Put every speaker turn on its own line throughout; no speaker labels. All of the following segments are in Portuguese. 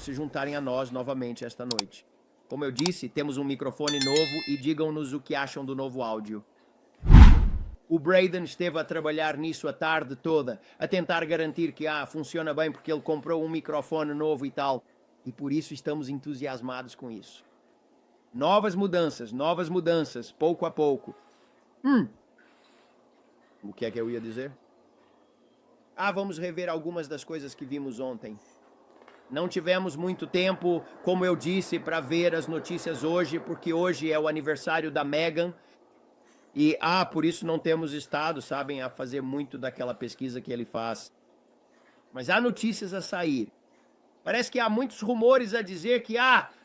se juntarem a nós novamente esta noite. Como eu disse, temos um microfone novo e digam-nos o que acham do novo áudio. O Braden esteve a trabalhar nisso a tarde toda, a tentar garantir que funciona bem porque ele comprou um microfone novo e tal. E por isso estamos entusiasmados com isso. Novas mudanças, pouco a pouco. O que é que eu ia dizer? Vamos rever algumas das coisas que vimos ontem. Não tivemos muito tempo, como eu disse, para ver as notícias hoje, porque hoje é o aniversário da Meghan. E, por isso não temos estado, sabem, a fazer muito daquela pesquisa que ele faz. Mas há notícias a sair. Parece que há muitos rumores a dizer que,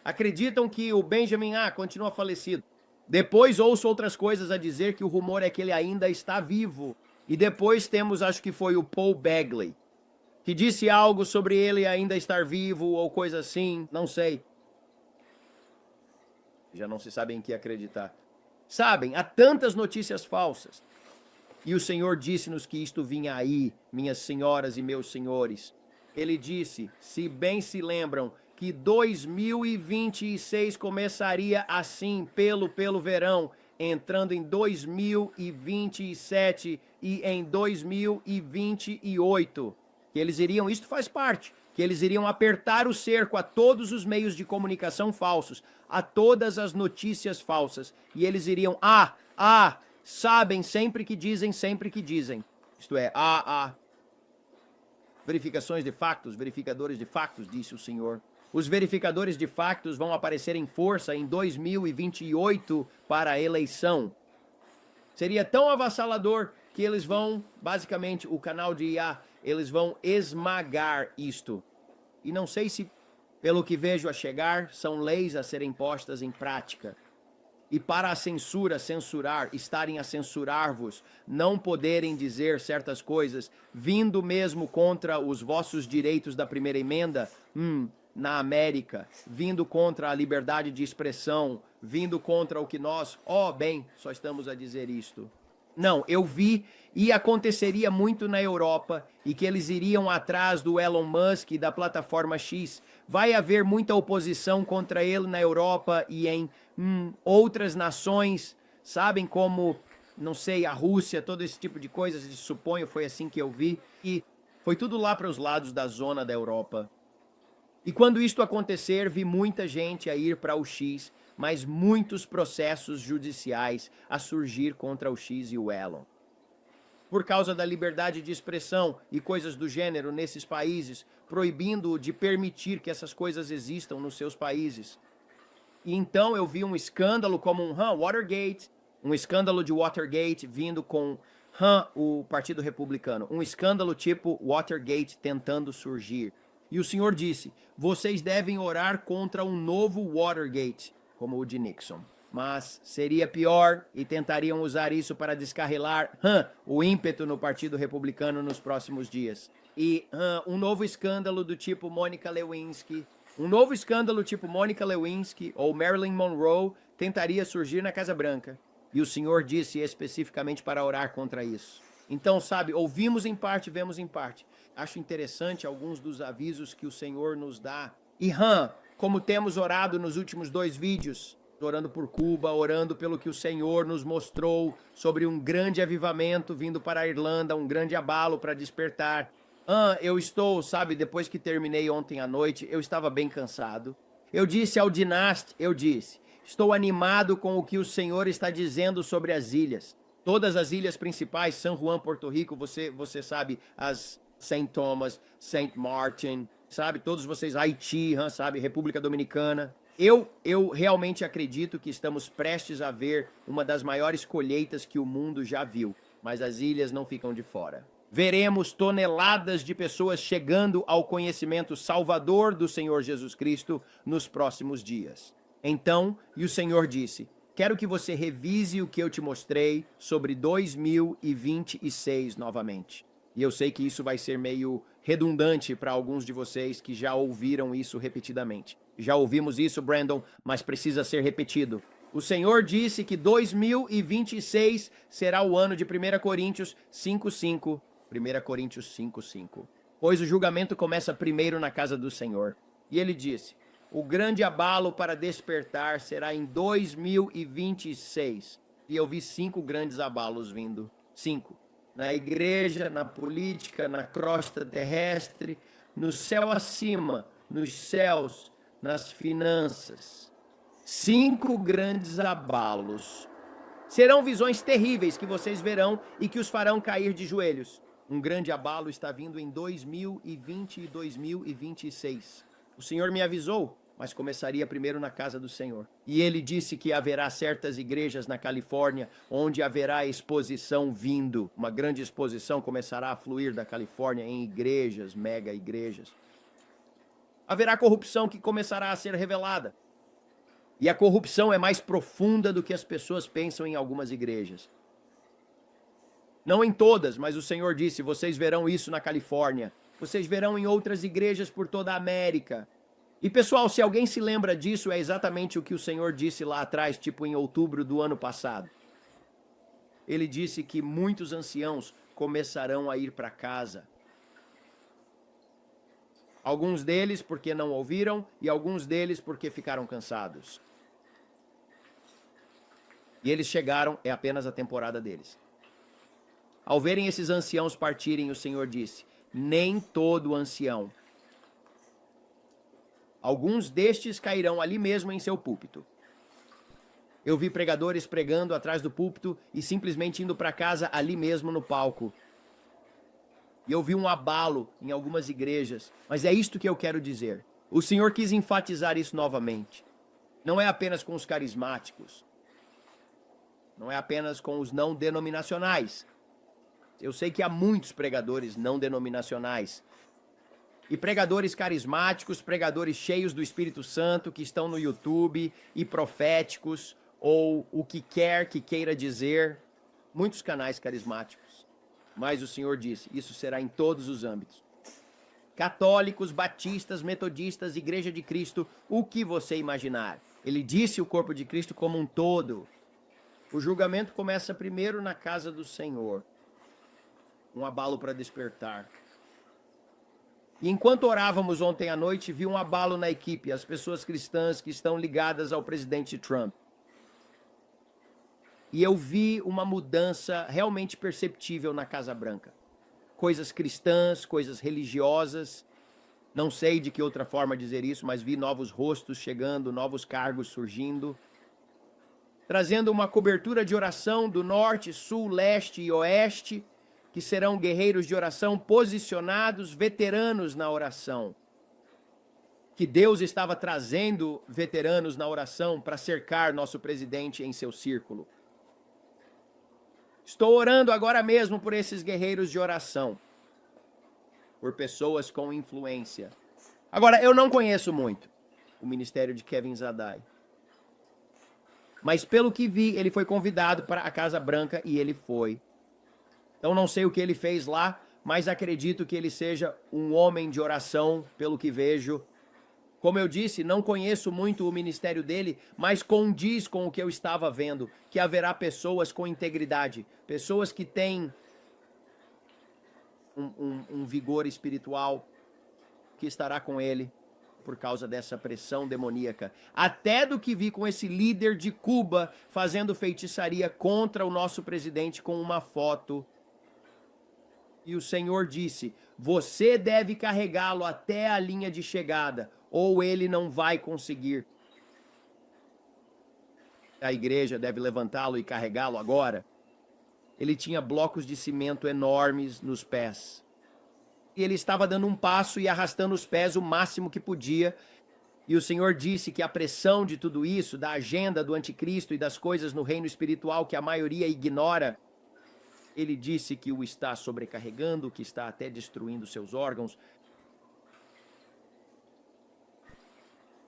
acreditam que o Benjamin, continua falecido. Depois ouço outras coisas a dizer que o rumor é que ele ainda está vivo. E depois temos, acho que foi o Paul Begley, que disse algo sobre ele ainda estar vivo ou coisa assim, não sei. Já não se sabe em que acreditar. Sabem, há tantas notícias falsas. E o Senhor disse-nos que isto vinha aí, minhas senhoras e meus senhores. Ele disse, se bem se lembram, que 2026 começaria assim, pelo verão, entrando em 2027 e em 2028. Que eles iriam, isto faz parte, que eles iriam apertar o cerco a todos os meios de comunicação falsos, a todas as notícias falsas. E eles iriam, sabem, sempre que dizem. Isto é, verificações de factos, verificadores de factos, disse o Senhor. Os verificadores de factos vão aparecer em força em 2028 para a eleição. Seria tão avassalador que eles vão, basicamente, o canal de IA, eles vão esmagar isto. E não sei se, pelo que vejo a chegar, são leis a serem postas em prática. E para a censura, estarem a censurar-vos, não poderem dizer certas coisas, vindo mesmo contra os vossos direitos da primeira emenda, na América, vindo contra a liberdade de expressão, vindo contra o que nós, só estamos a dizer isto. Não, eu vi e aconteceria muito na Europa e que eles iriam atrás do Elon Musk e da plataforma X. Vai haver muita oposição contra ele na Europa e em outras nações, sabem, como, não sei, a Rússia, todo esse tipo de coisas, suponho, foi assim que eu vi. E foi tudo lá para os lados da zona da Europa. E quando isto acontecer, vi muita gente a ir para o X, mas muitos processos judiciais a surgir contra o X e o Elon. Por causa da liberdade de expressão e coisas do gênero nesses países, proibindo de permitir que essas coisas existam nos seus países. E então eu vi um escândalo como Watergate, um escândalo de Watergate vindo com o Partido Republicano. Um escândalo tipo Watergate tentando surgir. E o Senhor disse, vocês devem orar contra um novo Watergate, como o de Nixon. Mas seria pior e tentariam usar isso para descarrilar o ímpeto no Partido Republicano nos próximos dias. E um novo escândalo do tipo Monica Lewinsky, ou Marilyn Monroe tentaria surgir na Casa Branca. E o Senhor disse especificamente para orar contra isso. Então, sabe, ouvimos em parte, vemos em parte. Acho interessante alguns dos avisos que o Senhor nos dá. E como temos orado nos últimos 2 vídeos, orando por Cuba, orando pelo que o Senhor nos mostrou sobre um grande avivamento vindo para a Irlanda, um grande abalo para despertar. Eu estou, sabe, depois que terminei ontem à noite, eu estava bem cansado. Eu disse ao Dynast, estou animado com o que o Senhor está dizendo sobre as ilhas. Todas as ilhas principais, San Juan, Porto Rico, você sabe, as St. Thomas, St. Martin, sabe, todos vocês, Haiti, sabe, República Dominicana. Eu realmente acredito que estamos prestes a ver uma das maiores colheitas que o mundo já viu, mas as ilhas não ficam de fora. Veremos toneladas de pessoas chegando ao conhecimento salvador do Senhor Jesus Cristo nos próximos dias. Então, e o Senhor disse, quero que você revise o que eu te mostrei sobre 2026 novamente. E eu sei que isso vai ser meio redundante para alguns de vocês que já ouviram isso repetidamente. Já ouvimos isso, Brandon, mas precisa ser repetido. O Senhor disse que 2026 será o ano de 1 Coríntios 5:5. 1 Coríntios 5:5. Pois o julgamento começa primeiro na casa do Senhor. E ele disse: o grande abalo para despertar será em 2026. E eu vi 5 grandes abalos vindo. 5. Na igreja, na política, na crosta terrestre, no céu acima, nos céus, nas finanças. 5 grandes abalos. Serão visões terríveis que vocês verão e que os farão cair de joelhos. Um grande abalo está vindo em 2020 e 2026. O Senhor me avisou, mas começaria primeiro na casa do Senhor. E ele disse que haverá certas igrejas na Califórnia onde haverá exposição vindo. Uma grande exposição começará a fluir da Califórnia em igrejas, mega igrejas. Haverá corrupção que começará a ser revelada. E a corrupção é mais profunda do que as pessoas pensam em algumas igrejas. Não em todas, mas o Senhor disse, vocês verão isso na Califórnia. Vocês verão em outras igrejas por toda a América. E pessoal, se alguém se lembra disso, é exatamente o que o Senhor disse lá atrás, tipo em outubro do ano passado. Ele disse que muitos anciãos começarão a ir para casa. Alguns deles porque não ouviram e alguns deles porque ficaram cansados. E eles chegaram, é apenas a temporada deles. Ao verem esses anciãos partirem, o Senhor disse, nem todo ancião. Alguns destes cairão ali mesmo em seu púlpito. Eu vi pregadores pregando atrás do púlpito e simplesmente indo para casa ali mesmo no palco. E eu vi um abalo em algumas igrejas, mas é isto que eu quero dizer. O Senhor quis enfatizar isso novamente. Não é apenas com os carismáticos. Não é apenas com os não denominacionais. Eu sei que há muitos pregadores não denominacionais. E pregadores carismáticos, pregadores cheios do Espírito Santo, que estão no YouTube, e proféticos, ou o que quer que queira dizer. Muitos canais carismáticos. Mas o Senhor disse, isso será em todos os âmbitos. Católicos, batistas, metodistas, Igreja de Cristo, o que você imaginar. Ele disse o corpo de Cristo como um todo. O julgamento começa primeiro na casa do Senhor. Um abalo para despertar. E enquanto orávamos ontem à noite, vi um abalo na equipe, as pessoas cristãs que estão ligadas ao presidente Trump. E eu vi uma mudança realmente perceptível na Casa Branca. Coisas cristãs, coisas religiosas. Não sei de que outra forma dizer isso, mas vi novos rostos chegando, novos cargos surgindo. Trazendo uma cobertura de oração do norte, sul, leste e oeste, que serão guerreiros de oração posicionados, veteranos na oração. Que Deus estava trazendo veteranos na oração para cercar nosso presidente em seu círculo. Estou orando agora mesmo por esses guerreiros de oração. Por pessoas com influência. Agora, eu não conheço muito o ministério de Kevin Zadai. Mas pelo que vi, ele foi convidado para a Casa Branca e ele foi. Então não sei o que ele fez lá, mas acredito que ele seja um homem de oração, pelo que vejo. Como eu disse, não conheço muito o ministério dele, mas condiz com o que eu estava vendo, que haverá pessoas com integridade, pessoas que têm um vigor espiritual que estará com ele por causa dessa pressão demoníaca. Até do que vi com esse líder de Cuba fazendo feitiçaria contra o nosso presidente com uma foto. E o Senhor disse, você deve carregá-lo até a linha de chegada, ou ele não vai conseguir. A igreja deve levantá-lo e carregá-lo agora. Ele tinha blocos de cimento enormes nos pés. E ele estava dando um passo e arrastando os pés o máximo que podia. E o Senhor disse que a pressão de tudo isso, da agenda do anticristo e das coisas no reino espiritual que a maioria ignora, ele disse que o está sobrecarregando, que está até destruindo seus órgãos.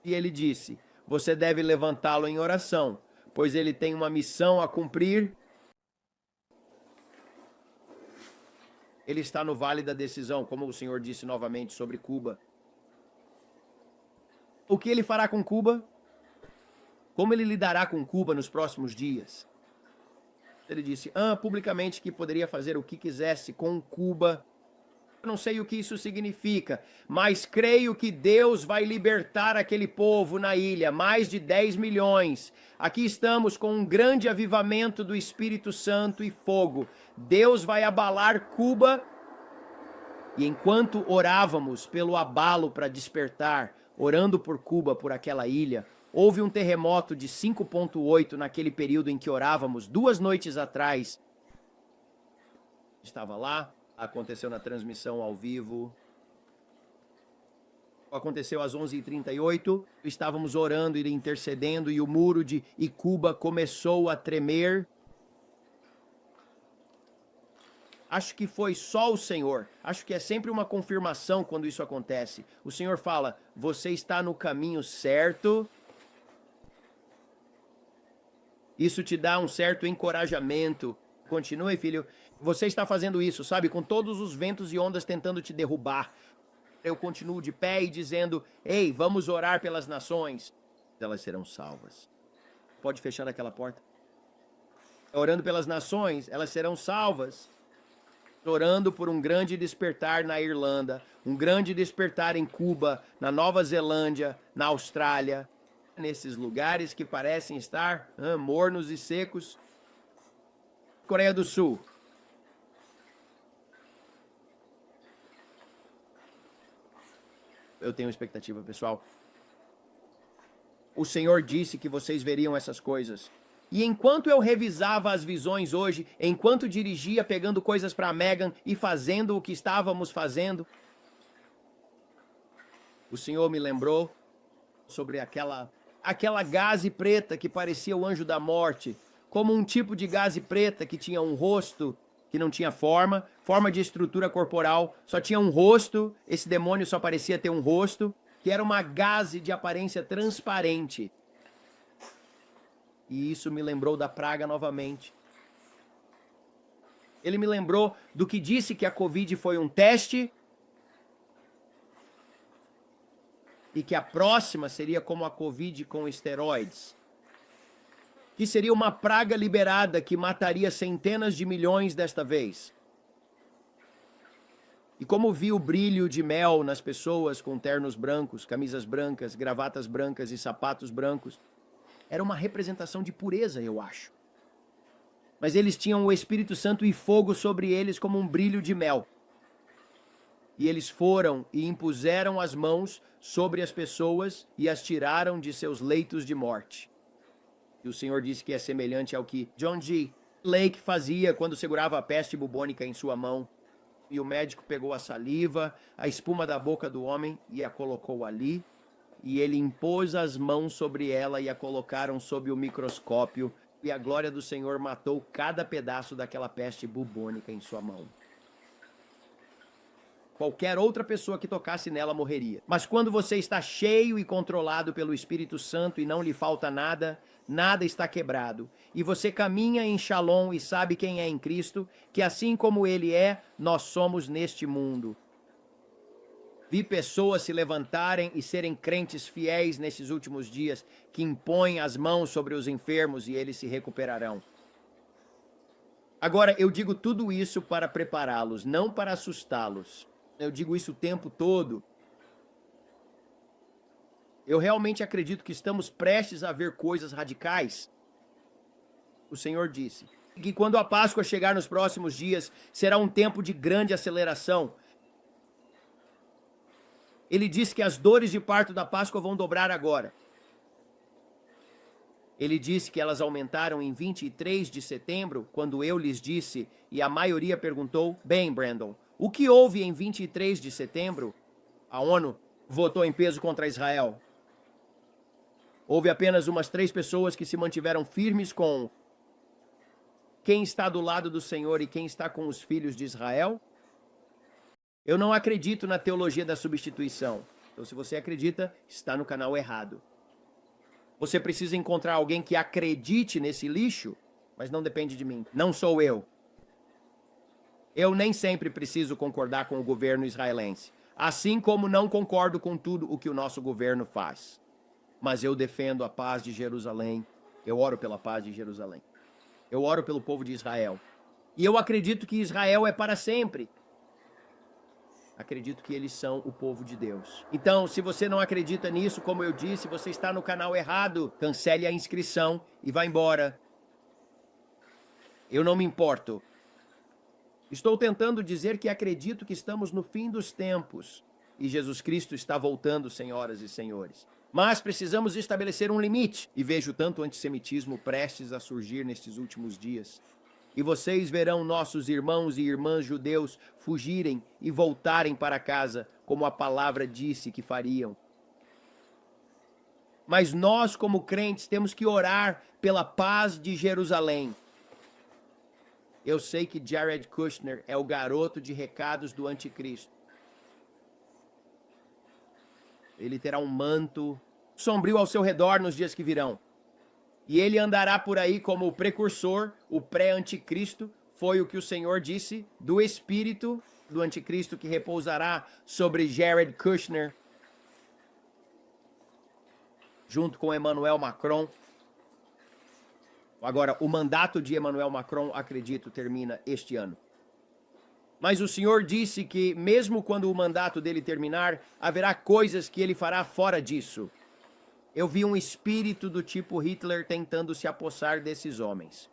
E ele disse, você deve levantá-lo em oração, pois ele tem uma missão a cumprir. Ele está no vale da decisão, como o Senhor disse novamente sobre Cuba. O que ele fará com Cuba? Como ele lidará com Cuba nos próximos dias? Ele disse publicamente que poderia fazer o que quisesse com Cuba, Eu não sei o que isso significa, mas creio que Deus vai libertar aquele povo na ilha, mais de 10 milhões. Aqui estamos com um grande avivamento do Espírito Santo e fogo. Deus vai abalar Cuba. E enquanto orávamos pelo abalo para despertar, orando por Cuba, por aquela ilha, houve um terremoto de 5,8 naquele período em que orávamos, 2 noites atrás. Estava lá, aconteceu na transmissão ao vivo. Aconteceu às 11h38, estávamos orando e intercedendo e o muro de Cuba começou a tremer. Acho que foi só o Senhor. Acho que é sempre uma confirmação quando isso acontece. O Senhor fala, você está no caminho certo. Isso te dá um certo encorajamento. Continue, filho. Você está fazendo isso, sabe? Com todos os ventos e ondas tentando te derrubar. Eu continuo de pé e dizendo, ei, vamos orar pelas nações. Elas serão salvas. Pode fechar aquela porta. Orando pelas nações, elas serão salvas. Orando por um grande despertar na Irlanda, um grande despertar em Cuba, na Nova Zelândia, na Austrália, nesses lugares que parecem estar mornos e secos. Coreia do Sul. Eu tenho expectativa, pessoal. O Senhor disse que vocês veriam essas coisas. E enquanto eu revisava as visões hoje, enquanto dirigia pegando coisas para Megan e fazendo o que estávamos fazendo, o Senhor me lembrou sobre aquela gaze preta que parecia o anjo da morte, como um tipo de gaze preta que tinha um rosto que não tinha forma de estrutura corporal, só tinha um rosto, esse demônio só parecia ter um rosto, que era uma gaze de aparência transparente. E isso me lembrou da praga novamente. Ele me lembrou do que disse que a Covid foi um teste e que a próxima seria como a Covid com esteroides. Que seria uma praga liberada que mataria centenas de milhões desta vez. E como vi o brilho de mel nas pessoas com ternos brancos, camisas brancas, gravatas brancas e sapatos brancos, era uma representação de pureza, eu acho. Mas eles tinham o Espírito Santo e fogo sobre eles como um brilho de mel. E eles foram e impuseram as mãos sobre as pessoas e as tiraram de seus leitos de morte. E o Senhor disse que é semelhante ao que John G. Lake fazia quando segurava a peste bubônica em sua mão. E o médico pegou a saliva, a espuma da boca do homem e a colocou ali. E ele impôs as mãos sobre ela e a colocaram sob o microscópio. E a glória do Senhor matou cada pedaço daquela peste bubônica em sua mão. Qualquer outra pessoa que tocasse nela morreria. Mas quando você está cheio e controlado pelo Espírito Santo e não lhe falta nada, nada está quebrado. E você caminha em Shalom e sabe quem é em Cristo, que assim como Ele é, nós somos neste mundo. Vi pessoas se levantarem e serem crentes fiéis nesses últimos dias, que impõem as mãos sobre os enfermos e eles se recuperarão. Agora, eu digo tudo isso para prepará-los, não para assustá-los. Eu digo isso o tempo todo. Eu realmente acredito que estamos prestes a ver coisas radicais. O Senhor disse que quando a Páscoa chegar nos próximos dias, será um tempo de grande aceleração. Ele disse que as dores de parto da Páscoa vão dobrar agora. Ele disse que elas aumentaram em 23 de setembro, quando eu lhes disse, e a maioria perguntou, bem, Brandon, o que houve em 23 de setembro? A ONU votou em peso contra Israel. Houve apenas umas 3 pessoas que se mantiveram firmes com quem está do lado do Senhor e quem está com os filhos de Israel. Eu não acredito na teologia da substituição. Então, se você acredita, está no canal errado. Você precisa encontrar alguém que acredite nesse lixo, mas não depende de mim. Não sou eu. Eu nem sempre preciso concordar com o governo israelense. Assim como não concordo com tudo o que o nosso governo faz. Mas eu defendo a paz de Jerusalém. Eu oro pela paz de Jerusalém. Eu oro pelo povo de Israel. E eu acredito que Israel é para sempre. Acredito que eles são o povo de Deus. Então, se você não acredita nisso, como eu disse, você está no canal errado. Cancele a inscrição e vá embora. Eu não me importo. Estou tentando dizer que acredito que estamos no fim dos tempos e Jesus Cristo está voltando, senhoras e senhores. Mas precisamos estabelecer um limite. E vejo tanto antissemitismo prestes a surgir nestes últimos dias. E vocês verão nossos irmãos e irmãs judeus fugirem e voltarem para casa, como a palavra disse que fariam. Mas nós, como crentes, temos que orar pela paz de Jerusalém. Eu sei que Jared Kushner é o garoto de recados do anticristo. Ele terá um manto sombrio ao seu redor nos dias que virão. E ele andará por aí como o precursor, o pré-anticristo, foi o que o Senhor disse, do espírito do anticristo que repousará sobre Jared Kushner, junto com Emmanuel Macron. Agora, o mandato de Emmanuel Macron, acredito, termina este ano. Mas o Senhor disse que, mesmo quando o mandato dele terminar, haverá coisas que ele fará fora disso. Eu vi um espírito do tipo Hitler tentando se apossar desses homens.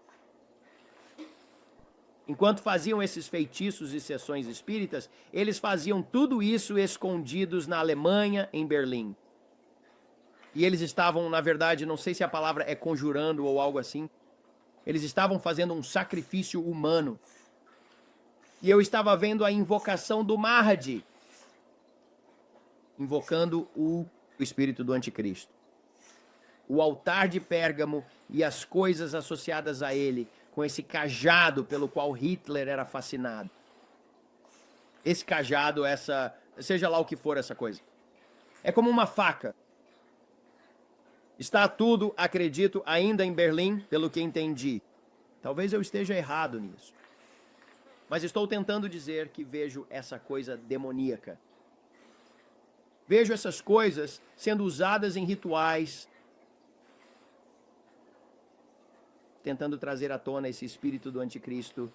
Enquanto faziam esses feitiços e sessões espíritas, eles faziam tudo isso escondidos na Alemanha, em Berlim. E eles estavam, na verdade, não sei se a palavra é conjurando ou algo assim, eles estavam fazendo um sacrifício humano. E eu estava vendo a invocação do Mahdi, invocando o espírito do anticristo. O altar de Pérgamo e as coisas associadas a ele, com esse cajado pelo qual Hitler era fascinado. Esse cajado, seja lá o que for essa coisa. É como uma faca. Está tudo, acredito, ainda em Berlim, pelo que entendi. Talvez eu esteja errado nisso. Mas estou tentando dizer que vejo essa coisa demoníaca. Vejo essas coisas sendo usadas em rituais, tentando trazer à tona esse espírito do anticristo.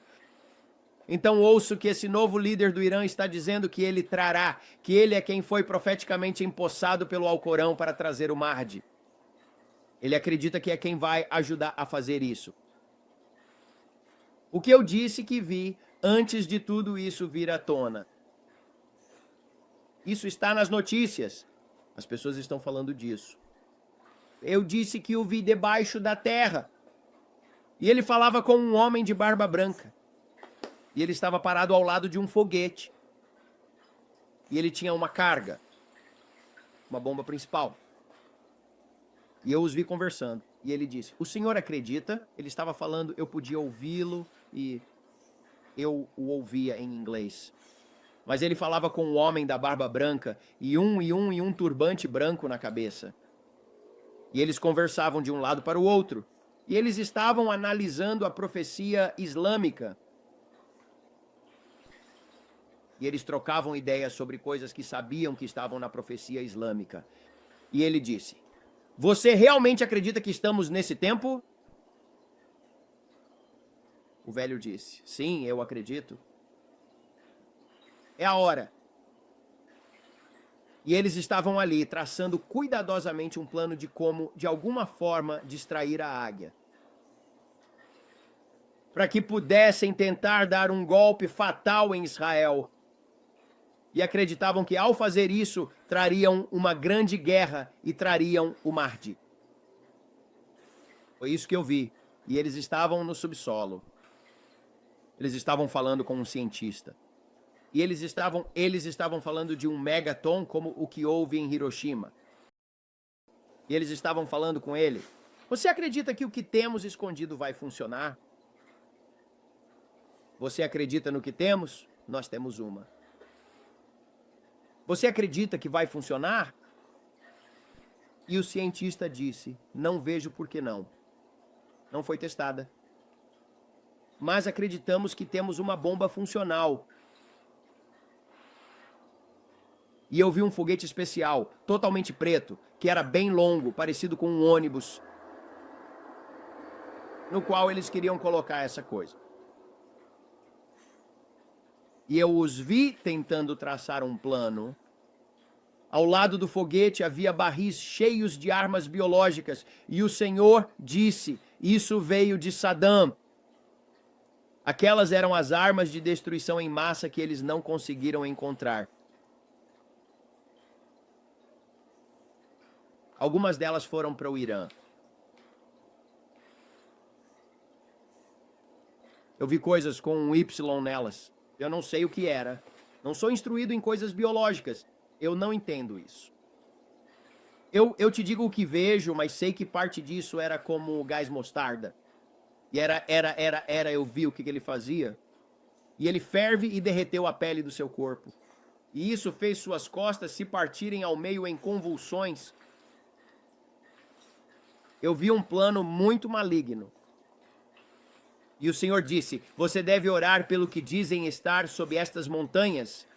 Então ouço que esse novo líder do Irã está dizendo que ele trará, que ele é quem foi profeticamente empossado pelo Alcorão para trazer o Mahdi. Ele acredita que é quem vai ajudar a fazer isso. O que eu disse que vi antes de tudo isso vir à tona. Isso está nas notícias. As pessoas estão falando disso. Eu disse que o vi debaixo da terra. E ele falava com um homem de barba branca. E ele estava parado ao lado de um foguete. E ele tinha uma carga. Uma bomba principal. E eu os vi conversando. E ele disse, o senhor acredita? Ele estava falando, eu podia ouvi-lo e eu o ouvia em inglês. Mas ele falava com um homem da barba branca e um turbante branco na cabeça. E eles conversavam de um lado para o outro. E eles estavam analisando a profecia islâmica. E eles trocavam ideias sobre coisas que sabiam que estavam na profecia islâmica. E ele disse, você realmente acredita que estamos nesse tempo? O velho disse, sim, eu acredito. É a hora. E eles estavam ali, traçando cuidadosamente um plano de como, de alguma forma, distrair a águia. Para que pudessem tentar dar um golpe fatal em Israel. E acreditavam que, ao fazer isso, trariam uma grande guerra e trariam o Mahdi. Foi isso que eu vi. E eles estavam no subsolo. Eles estavam falando com um cientista. E eles estavam falando de um megaton como o que houve em Hiroshima. E eles estavam falando com ele. Você acredita que o que temos escondido vai funcionar? Você acredita no que temos? Nós temos uma. Você acredita que vai funcionar? E o cientista disse, não vejo por que não. Não foi testada. Mas acreditamos que temos uma bomba funcional. E eu vi um foguete especial, totalmente preto, que era bem longo, parecido com um ônibus, no qual eles queriam colocar essa coisa. E eu os vi tentando traçar um plano. Ao lado do foguete havia barris cheios de armas biológicas. E o Senhor disse: isso veio de Saddam. Aquelas eram as armas de destruição em massa que eles não conseguiram encontrar. Algumas delas foram para o Irã. Eu vi coisas com um Y nelas. Eu não sei o que era. Não sou instruído em coisas biológicas. Eu não entendo isso. Eu te digo o que vejo, mas sei que parte disso era como gás mostarda. E eu vi o que ele fazia. E ele ferve e derreteu a pele do seu corpo. E isso fez suas costas se partirem ao meio em convulsões. Eu vi um plano muito maligno. E o Senhor disse: você deve orar pelo que dizem estar sob estas montanhas.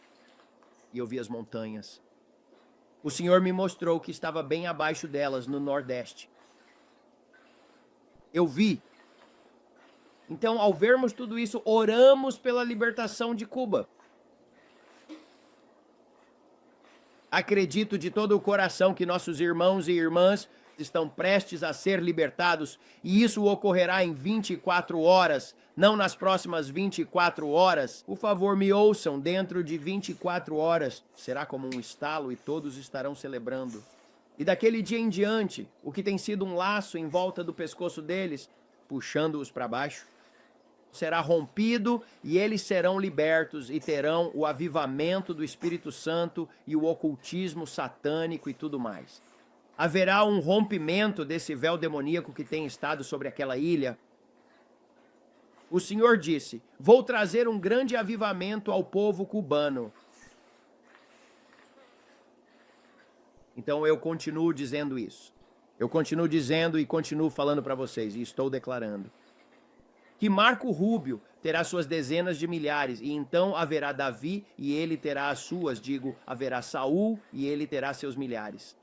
E eu vi as montanhas. O Senhor me mostrou que estava bem abaixo delas, no nordeste. Eu vi. Então, ao vermos tudo isso, oramos pela libertação de Cuba. Acredito de todo o coração que nossos irmãos e irmãs estão prestes a ser libertados, e isso ocorrerá em 24 horas, não nas próximas 24 horas. Por favor, me ouçam, dentro de 24 horas será como um estalo e todos estarão celebrando. E daquele dia em diante, o que tem sido um laço em volta do pescoço deles, puxando-os para baixo, será rompido e eles serão libertos e terão o avivamento do Espírito Santo e o ocultismo satânico e tudo mais. Haverá um rompimento desse véu demoníaco que tem estado sobre aquela ilha. O Senhor disse: vou trazer um grande avivamento ao povo cubano. Então eu continuo dizendo isso. Eu continuo dizendo e continuo falando para vocês, e estou declarando que Marco Rubio terá suas dezenas de milhares, e então haverá Davi e ele terá as suas, haverá Saul e ele terá seus milhares.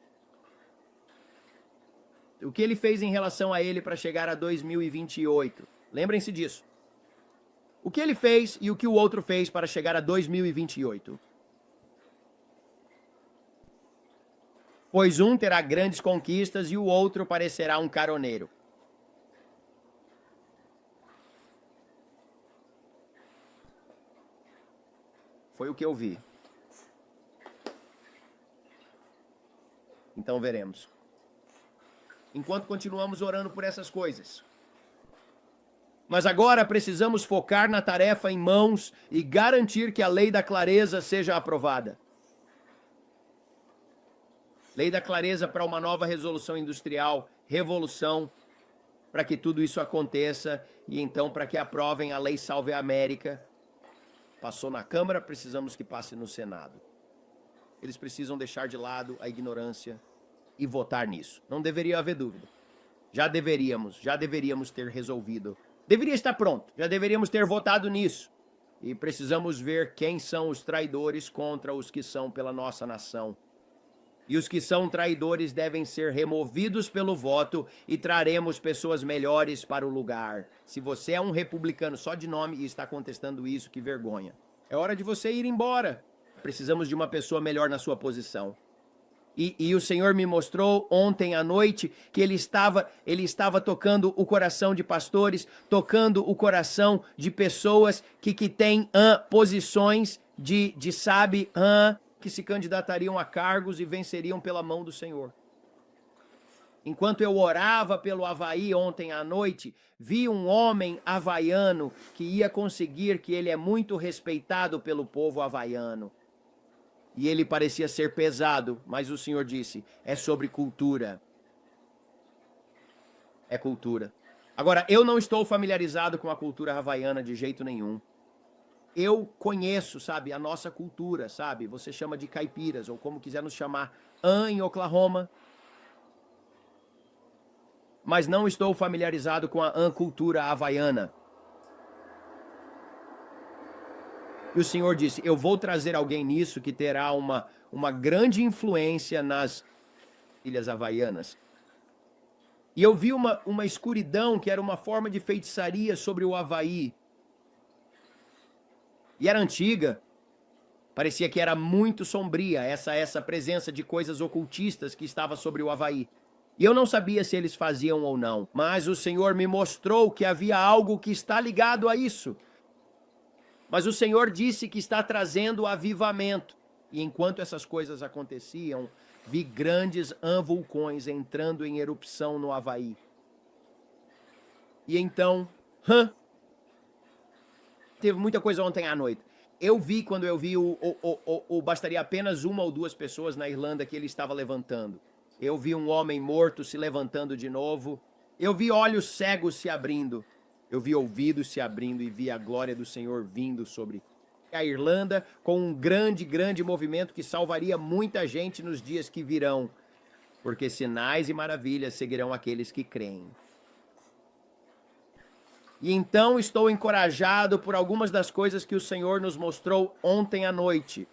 O que ele fez em relação a ele para chegar a 2028? Lembrem-se disso. O que ele fez e o que o outro fez para chegar a 2028? Pois um terá grandes conquistas e o outro parecerá um caroneiro. Foi o que eu vi. Então veremos. Enquanto continuamos orando por essas coisas. Mas agora precisamos focar na tarefa em mãos e garantir que a lei da clareza seja aprovada. Lei da clareza para uma nova resolução industrial, revolução, para que tudo isso aconteça e então para que aprovem a Lei Salve a América. Passou na Câmara, precisamos que passe no Senado. Eles precisam deixar de lado a ignorância e votar nisso. Não deveria haver dúvida. Já deveríamos ter resolvido. Deveria estar pronto, já deveríamos ter votado nisso. E precisamos ver quem são os traidores contra os que são pela nossa nação. E os que são traidores devem ser removidos pelo voto e traremos pessoas melhores para o lugar. Se você é um republicano só de nome e está contestando isso, que vergonha. É hora de você ir embora. Precisamos de uma pessoa melhor na sua posição. E o Senhor me mostrou ontem à noite que Ele estava tocando o coração de pastores, tocando o coração de pessoas que têm posições que se candidatariam a cargos e venceriam pela mão do Senhor. Enquanto eu orava pelo Havaí ontem à noite, vi um homem havaiano que ia conseguir, que ele é muito respeitado pelo povo havaiano. E ele parecia ser pesado, mas o Senhor disse, é sobre cultura. É cultura. Agora, eu não estou familiarizado com a cultura havaiana de jeito nenhum. Eu conheço, sabe, a nossa cultura, sabe? Você chama de caipiras, ou como quiser nos chamar, em Oklahoma. Mas não estou familiarizado com a cultura havaiana. E o Senhor disse, eu vou trazer alguém nisso que terá uma grande influência nas ilhas havaianas. E eu vi uma escuridão que era uma forma de feitiçaria sobre o Havaí. E era antiga. Parecia que era muito sombria essa presença de coisas ocultistas que estava sobre o Havaí. E eu não sabia se eles faziam ou não, mas o Senhor me mostrou que havia algo que está ligado a isso. Mas o Senhor disse que está trazendo avivamento. E enquanto essas coisas aconteciam, vi grandes vulcões entrando em erupção no Havaí. E então, teve muita coisa ontem à noite. Eu vi, quando eu vi bastaria apenas uma ou duas pessoas na Irlanda que ele estava levantando. Eu vi um homem morto se levantando de novo. Eu vi olhos cegos se abrindo. Eu vi ouvidos se abrindo e vi a glória do Senhor vindo sobre a Irlanda com um grande, grande movimento que salvaria muita gente nos dias que virão. Porque sinais e maravilhas seguirão aqueles que creem. E então estou encorajado por algumas das coisas que o Senhor nos mostrou ontem à noite.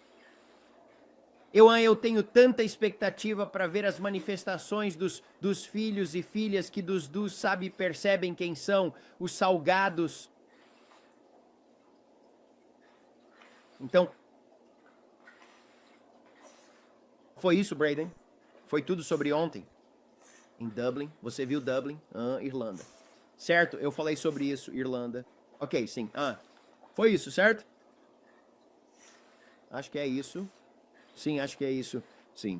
Eu tenho tanta expectativa para ver as manifestações dos filhos e filhas que sabe, percebem quem são, os salgados. Então, foi isso, Braden. Foi tudo sobre ontem. Em Dublin, você viu Dublin, Irlanda. Certo, eu falei sobre isso, Irlanda. Ok, sim. Foi isso, certo? Acho que é isso. Sim, acho que é isso. Sim.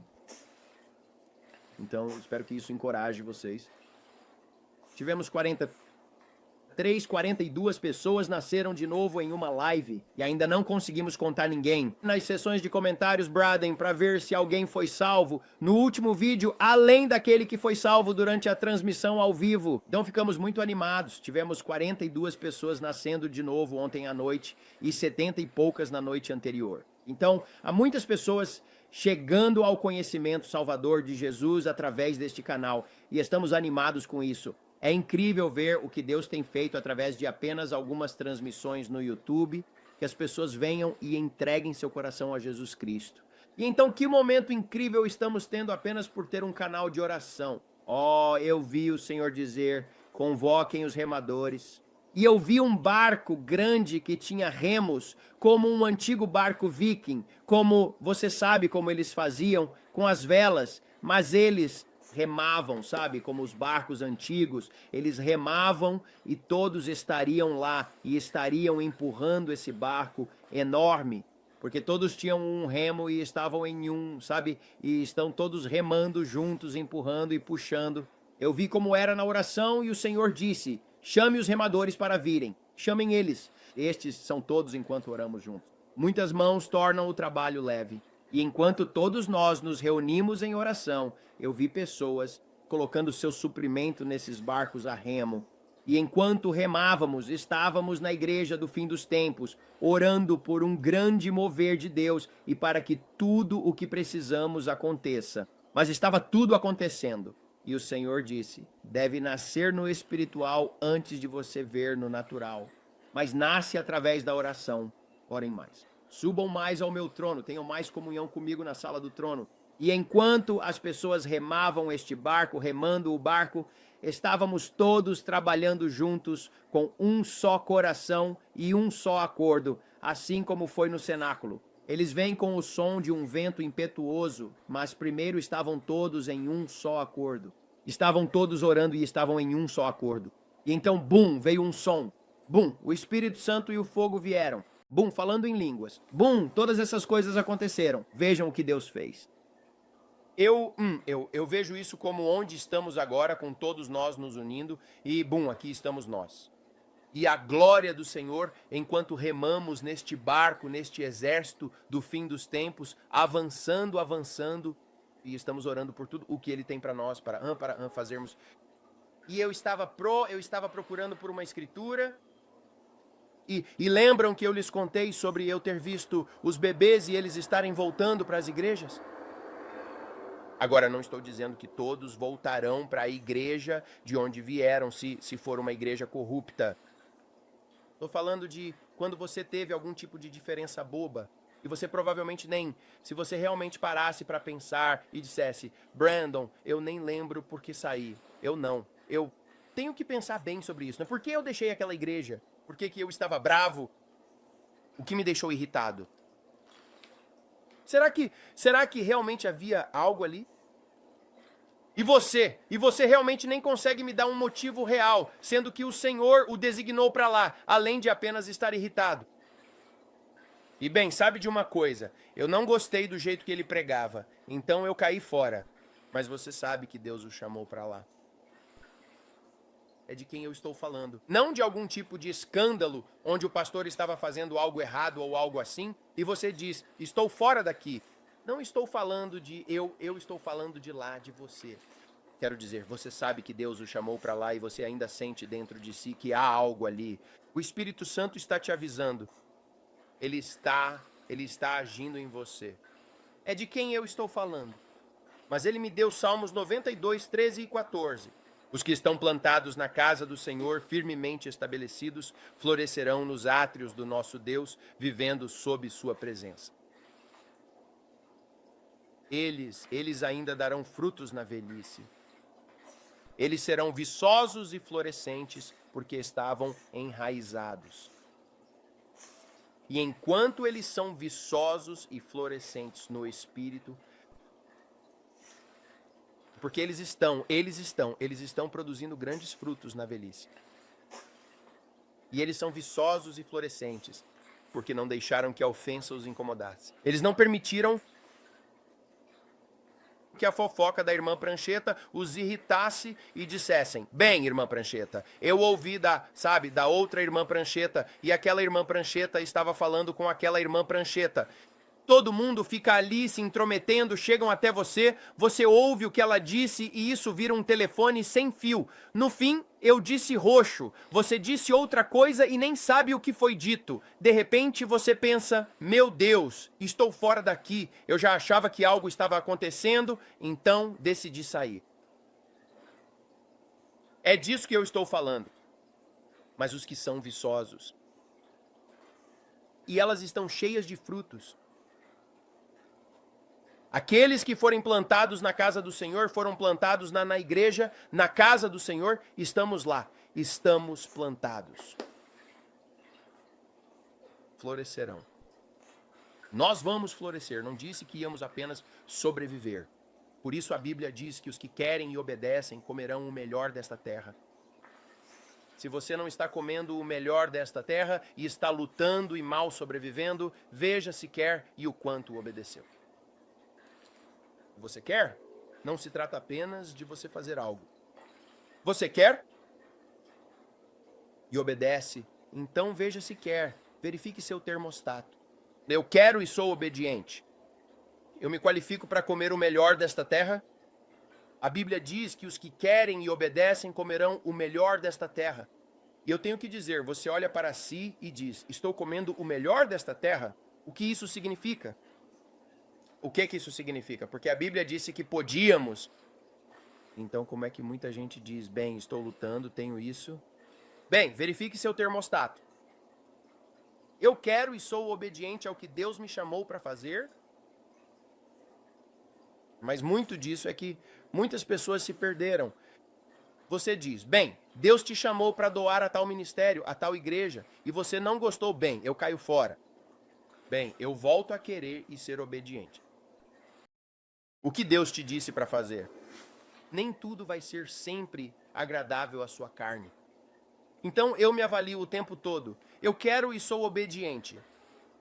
Então, espero que isso encoraje vocês. Tivemos 42 pessoas nasceram de novo em uma live e ainda não conseguimos contar ninguém. Nas sessões de comentários, Braden, para ver se alguém foi salvo no último vídeo, além daquele que foi salvo durante a transmissão ao vivo. Então ficamos muito animados. Tivemos 42 pessoas nascendo de novo ontem à noite e 70 e poucas na noite anterior. Então, há muitas pessoas chegando ao conhecimento salvador de Jesus através deste canal e estamos animados com isso. É incrível ver o que Deus tem feito através de apenas algumas transmissões no YouTube, que as pessoas venham e entreguem seu coração a Jesus Cristo. E então, que momento incrível estamos tendo apenas por ter um canal de oração. Eu vi o Senhor dizer, convoquem os remadores. E eu vi um barco grande que tinha remos, como um antigo barco viking, como você sabe como eles faziam, com as velas, mas eles remavam, sabe, como os barcos antigos, eles remavam e todos estariam lá e estariam empurrando esse barco enorme, porque todos tinham um remo e estavam em um, sabe, e estão todos remando juntos, empurrando e puxando. Eu vi como era na oração e o Senhor disse, chame os remadores para virem, chamem eles. Estes são todos enquanto oramos juntos. Muitas mãos tornam o trabalho leve. E enquanto todos nós nos reunimos em oração, eu vi pessoas colocando seu suprimento nesses barcos a remo. E enquanto remávamos, estávamos na igreja do fim dos tempos, orando por um grande mover de Deus e para que tudo o que precisamos aconteça. Mas estava tudo acontecendo. E o Senhor disse, deve nascer no espiritual antes de você ver no natural. Mas nasce através da oração. Orem mais. Subam mais ao meu trono, tenham mais comunhão comigo na sala do trono. E enquanto as pessoas remavam este barco, remando o barco, estávamos todos trabalhando juntos com um só coração e um só acordo, assim como foi no cenáculo. Eles vêm com o som de um vento impetuoso, mas primeiro estavam todos em um só acordo. Estavam todos orando e estavam em um só acordo. E então, bum, veio um som. Bum, o Espírito Santo e o fogo vieram. Bum, falando em línguas. Bum, todas essas coisas aconteceram. Vejam o que Deus fez. Eu vejo isso como onde estamos agora, com todos nós nos unindo. E bum, aqui estamos nós. E a glória do Senhor, enquanto remamos neste barco, neste exército do fim dos tempos, avançando, e estamos orando por tudo o que Ele tem para nós, para fazermos. E eu estava procurando por uma escritura. E lembram que eu lhes contei sobre eu ter visto os bebês e eles estarem voltando para as igrejas? Agora, não estou dizendo que todos voltarão para a igreja de onde vieram, se for uma igreja corrupta. Estou falando de quando você teve algum tipo de diferença boba. E você provavelmente nem, se você realmente parasse para pensar e dissesse, Brandon, eu nem lembro por que saí. Eu tenho que pensar bem sobre isso. Né? Por que eu deixei aquela igreja? Por que eu estava bravo? O que me deixou irritado? Será que realmente havia algo ali? E você realmente nem consegue me dar um motivo real, sendo que o Senhor o designou para lá, além de apenas estar irritado. E bem, sabe de uma coisa? Eu não gostei do jeito que ele pregava, então eu caí fora. Mas você sabe que Deus o chamou para lá. É de quem eu estou falando. Não de algum tipo de escândalo onde o pastor estava fazendo algo errado ou algo assim, e você diz, estou fora daqui. Não estou falando de eu estou falando de lá, de você. Quero dizer, você sabe que Deus o chamou para lá e você ainda sente dentro de si que há algo ali. O Espírito Santo está te avisando. Ele está agindo em você. É de quem eu estou falando. Mas ele me deu Salmos 92, 13 e 14. Os que estão plantados na casa do Senhor, firmemente estabelecidos, florescerão nos átrios do nosso Deus, vivendo sob sua presença. Eles ainda darão frutos na velhice. Eles serão viçosos e florescentes, porque estavam enraizados. E enquanto eles são viçosos e florescentes no espírito, porque eles estão produzindo grandes frutos na velhice. E eles são viçosos e florescentes, porque não deixaram que a ofensa os incomodasse. Eles não permitiram que a fofoca da irmã Prancheta os irritasse e dissessem, bem, irmã Prancheta, eu ouvi da outra irmã Prancheta, e aquela irmã Prancheta estava falando com aquela irmã Prancheta. Todo mundo fica ali se intrometendo, chegam até você, você ouve o que ela disse e isso vira um telefone sem fio. No fim, eu disse roxo, você disse outra coisa e nem sabe o que foi dito. De repente você pensa, meu Deus, estou fora daqui, eu já achava que algo estava acontecendo, então decidi sair. É disso que eu estou falando. Mas os que são viçosos, e elas estão cheias de frutos. Aqueles que forem plantados na casa do Senhor, foram plantados na igreja, na casa do Senhor, estamos lá, estamos plantados. Florescerão. Nós vamos florescer, não disse que íamos apenas sobreviver. Por isso a Bíblia diz que os que querem e obedecem comerão o melhor desta terra. Se você não está comendo o melhor desta terra e está lutando e mal sobrevivendo, veja se quer e o quanto obedeceu. Você quer? Não se trata apenas de você fazer algo. Você quer? E obedece. Então veja se quer. Verifique seu termostato. Eu quero e sou obediente. Eu me qualifico para comer o melhor desta terra? A Bíblia diz que os que querem e obedecem comerão o melhor desta terra. E eu tenho que dizer, você olha para si e diz, estou comendo o melhor desta terra? O que isso significa? O que isso significa? Porque a Bíblia disse que podíamos. Então, como é que muita gente diz, bem, estou lutando, tenho isso? Bem, verifique seu termostato. Eu quero e sou obediente ao que Deus me chamou para fazer. Mas muito disso é que muitas pessoas se perderam. Você diz, bem, Deus te chamou para doar a tal ministério, a tal igreja, e você não gostou, bem, eu caio fora. Bem, eu volto a querer e ser obediente. O que Deus te disse para fazer? Nem tudo vai ser sempre agradável à sua carne. Então eu me avalio o tempo todo. Eu quero e sou obediente.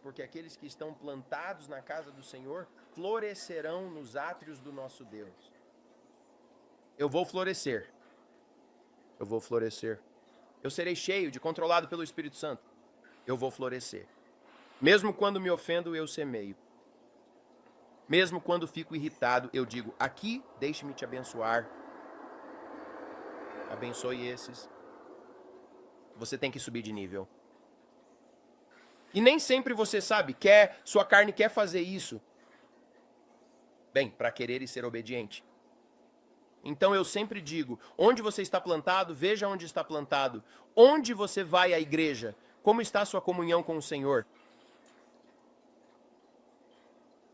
Porque aqueles que estão plantados na casa do Senhor florescerão nos átrios do nosso Deus. Eu vou florescer. Eu vou florescer. Eu serei cheio, controlado pelo Espírito Santo. Eu vou florescer. Mesmo quando me ofendo, eu semeio. Mesmo quando fico irritado, eu digo, aqui, deixe-me te abençoar. Abençoe esses. Você tem que subir de nível. E nem sempre você sabe, sua carne quer fazer isso. Bem, para querer e ser obediente. Então eu sempre digo, onde você está plantado, veja onde está plantado. Onde você vai à igreja? Como está a sua comunhão com o Senhor?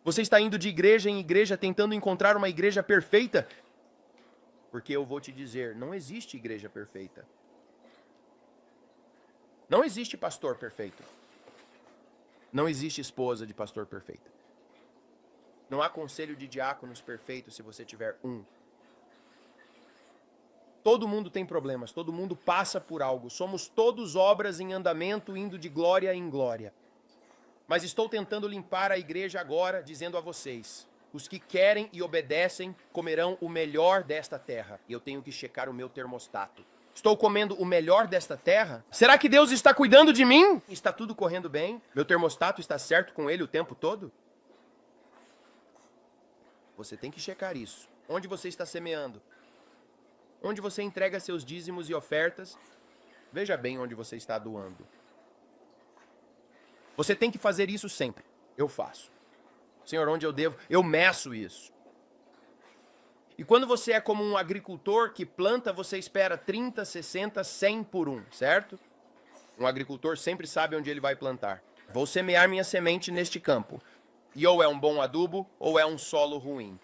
Você está indo de igreja em igreja tentando encontrar uma igreja perfeita? Porque eu vou te dizer, não existe igreja perfeita. Não existe pastor perfeito. Não existe esposa de pastor perfeita. Não há conselho de diáconos perfeito se você tiver um. Todo mundo tem problemas, todo mundo passa por algo. Somos todos obras em andamento, indo de glória em glória. Mas estou tentando limpar a igreja agora, dizendo a vocês: os que querem e obedecem comerão o melhor desta terra. E eu tenho que checar o meu termostato. Estou comendo o melhor desta terra? Será que Deus está cuidando de mim? Está tudo correndo bem? Meu termostato está certo com ele o tempo todo? Você tem que checar isso. Onde você está semeando? Onde você entrega seus dízimos e ofertas? Veja bem onde você está doando. Você tem que fazer isso sempre. Eu faço. Senhor, onde eu devo? Eu meço isso. E quando você é como um agricultor que planta, você espera 30, 60, 100 por um, certo? Um agricultor sempre sabe onde ele vai plantar. Vou semear minha semente neste campo. E ou é um bom adubo, ou é um solo ruim.